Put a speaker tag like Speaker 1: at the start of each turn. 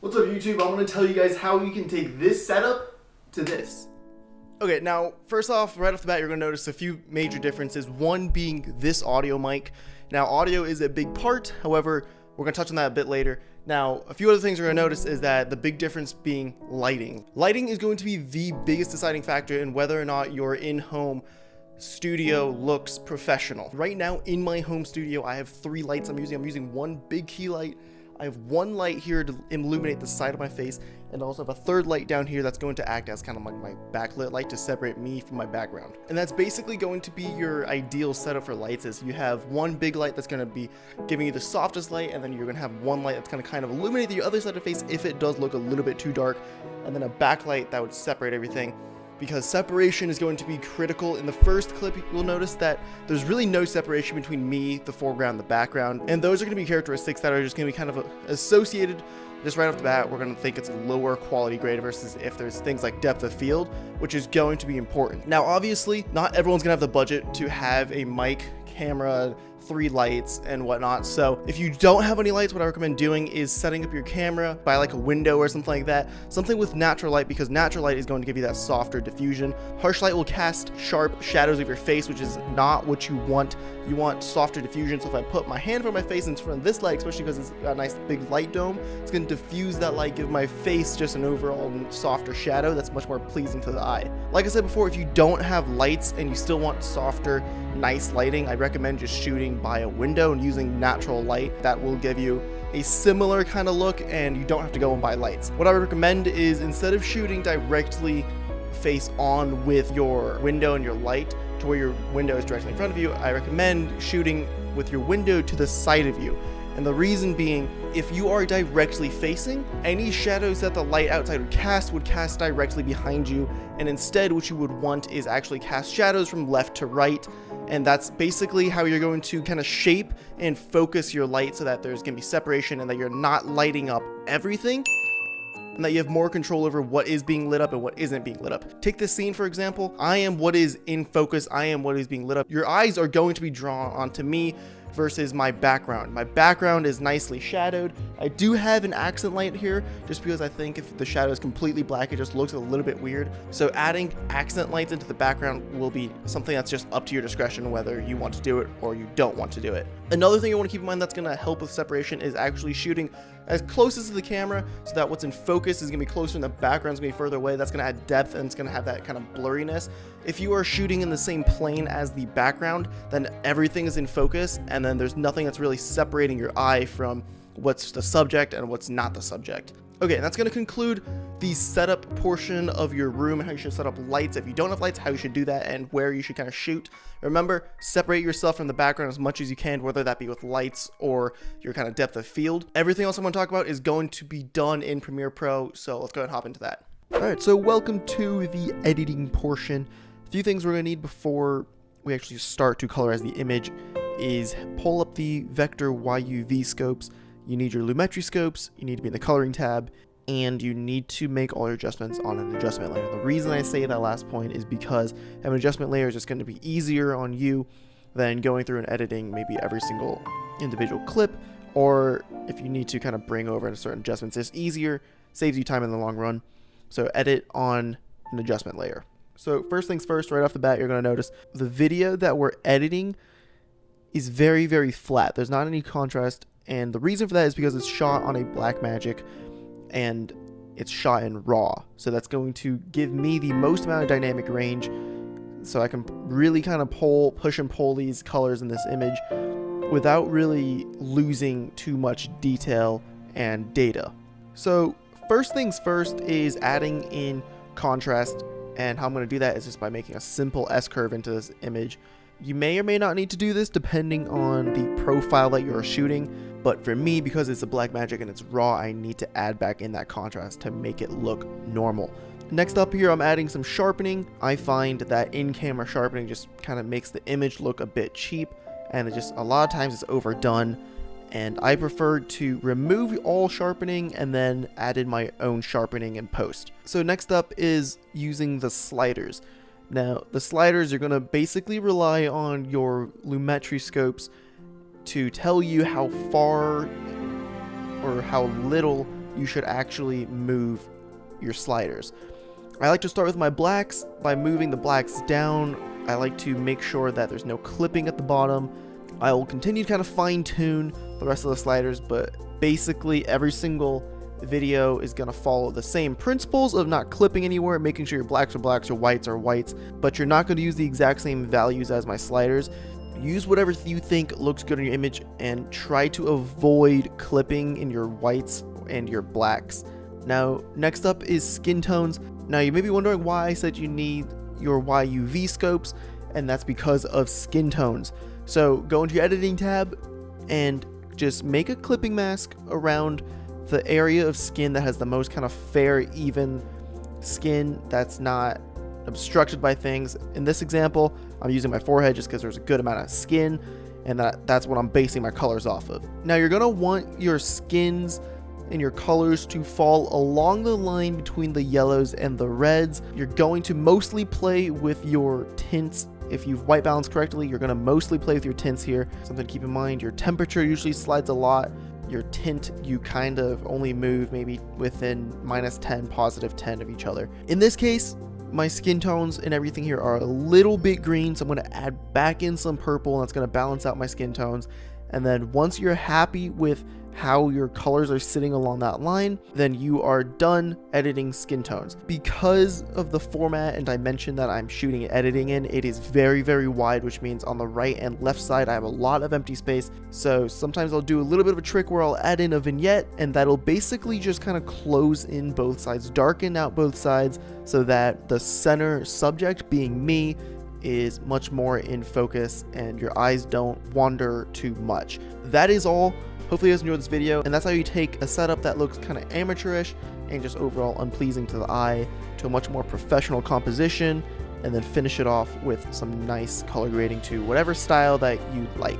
Speaker 1: What's up YouTube? I'm going to tell you guys how you can take this setup to this. Okay, now first off, right off the bat, you're going to notice a few major differences. One being this audio mic. Now audio is a big part, however, we're going to touch on that a bit later. Now, a few other things you're going to notice is that the big difference being lighting. Lighting is going to be the biggest deciding factor in whether or not your in-home studio looks professional. Right now in my home studio, I have 3 lights I'm using one big key light. I have 1 light here to illuminate the side of my face, and I also have a 3rd light down here that's going to act as kind of like my backlit light to separate me from my background. And that's basically going to be your ideal setup for lights. Is you have 1 big light that's going to be giving you the softest light, and then you're going to have 1 light that's going to kind of illuminate the other side of the face if it does look a little bit too dark, and then a backlight that would separate everything. Because separation is going to be critical. In the first clip, you'll notice that there's really no separation between me, the foreground, the background, and those are going to be characteristics that are just going to be kind of associated. Just right off the bat, we're going to think it's a lower quality grade versus if there's things like depth of field, which is going to be important. Now, obviously, not everyone's going to have the budget to have a mic, camera, 3 lights and whatnot. So if you don't have any lights, what I recommend doing is setting up your camera by like a window or something like that, something with natural light, because natural light is going to give you that softer diffusion. Harsh light will cast sharp shadows of your face, which is not what you want. You want softer diffusion. So if I put my hand from my face in front of this light, especially because it's a nice big light dome, it's going to diffuse that light, give my face just an overall softer shadow that's much more pleasing to the eye. Like I said before, if you don't have lights and you still want softer, nice lighting, I recommend just shooting by a window and using natural light. That will give you a similar kind of look, and you don't have to go and buy lights. What I would recommend is, instead of shooting directly face on with your window and your light to where your window is directly in front of you, I recommend shooting with your window to the side of you. And the reason being, if you are directly facing, any shadows that the light outside would cast directly behind you, and instead what you would want is actually cast shadows from left to right. And that's basically how you're going to kind of shape and focus your light so that there's going to be separation and that you're not lighting up everything, and that you have more control over what is being lit up and what isn't being lit up. Take this scene, for example. I am what is in focus. I am what is being lit up. Your eyes are going to be drawn onto me versus my background. My background is nicely shadowed. I do have an accent light here just because I think if the shadow is completely black, it just looks a little bit weird. So adding accent lights into the background will be something that's just up to your discretion whether you want to do it or you don't want to do it. Another thing you want to keep in mind that's going to help with separation is actually shooting as close as to the camera so that what's in focus is going to be closer and the background's going to be further away. That's going to add depth and it's going to have that kind of blurriness. If you are shooting in the same plane as the background, then everything is in focus, and then there's nothing that's really separating your eye from what's the subject and what's not the subject. Okay, and that's going to conclude the setup portion of your room and how you should set up lights. If you don't have lights, how you should do that and where you should kind of shoot. Remember, separate yourself from the background as much as you can, whether that be with lights or your kind of depth of field. Everything else I'm going to talk about is going to be done in Premiere Pro, so let's go ahead and hop into that. Alright, so welcome to the editing portion. A few things we're going to need before we actually start to colorize the image is pull up the vector YUV scopes. You need your lumetri scopes, you need to be in the coloring tab, and you need to make all your adjustments on an adjustment layer. The reason I say that last point is because having an adjustment layer is just going to be easier on you than going through and editing maybe every single individual clip, or if you need to kind of bring over certain adjustments. It's easier, saves you time in the long run. So edit on an adjustment layer. So first things first, right off the bat, you're going to notice the video that we're editing is very, very flat. There's not any contrast. And the reason for that is because it's shot on a Blackmagic and it's shot in RAW. So that's going to give me the most amount of dynamic range so I can really kind of push and pull these colors in this image without really losing too much detail and data. So first things first is adding in contrast, and how I'm going to do that is just by making a simple S-curve into this image. You may or may not need to do this depending on the profile that you're shooting, but for me, because it's a Blackmagic and it's raw, I need to add back in that contrast to make it look normal. Next up here, I'm adding some sharpening. I find that in-camera sharpening just kind of makes the image look a bit cheap, and it just a lot of times it's overdone, and I prefer to remove all sharpening and then add in my own sharpening in post. So next up is using the sliders. Now, the sliders are going to basically rely on your lumetri scopes to tell you how far or how little you should actually move your sliders. I like to start with my blacks by moving the blacks down. I like to make sure that there's no clipping at the bottom. I will continue to kind of fine tune the rest of the sliders, but basically every single video is going to follow the same principles of not clipping anywhere, making sure your blacks are blacks, your whites are whites, but you're not going to use the exact same values as my sliders. Use whatever you think looks good in your image and try to avoid clipping in your whites and your blacks. Now, next up is skin tones. Now, you may be wondering why I said you need your YUV scopes, and that's because of skin tones. So go into your editing tab and just make a clipping mask around the area of skin that has the most kind of fair, even skin that's not obstructed by things. In this example, I'm using my forehead just because there's a good amount of skin, and that's what I'm basing my colors off of. Now, you're going to want your skins and your colors to fall along the line between the yellows and the reds. You're going to mostly play with your tints. If you've white balanced correctly, you're going to mostly play with your tints here. Something to keep in mind, your temperature usually slides a lot. Your tint, you kind of only move maybe within -10, +10 of each other. In this case, my skin tones and everything here are a little bit green, so I'm going to add back in some purple, and that's going to balance out my skin tones. And then once you're happy with how your colors are sitting along that line, then you are done editing skin tones. Because of the format and dimension that I'm shooting and editing in, it is very, very wide, which means on the right and left side I have a lot of empty space. So sometimes I'll do a little bit of a trick where I'll add in a vignette, and that'll basically just kind of close in both sides, darken out both sides, so that the center subject, being me, is much more in focus and your eyes don't wander too much. That is all. Hopefully you guys enjoyed this video, and that's how you take a setup that looks kind of amateurish and just overall unpleasing to the eye to a much more professional composition, and then finish it off with some nice color grading to whatever style that you like.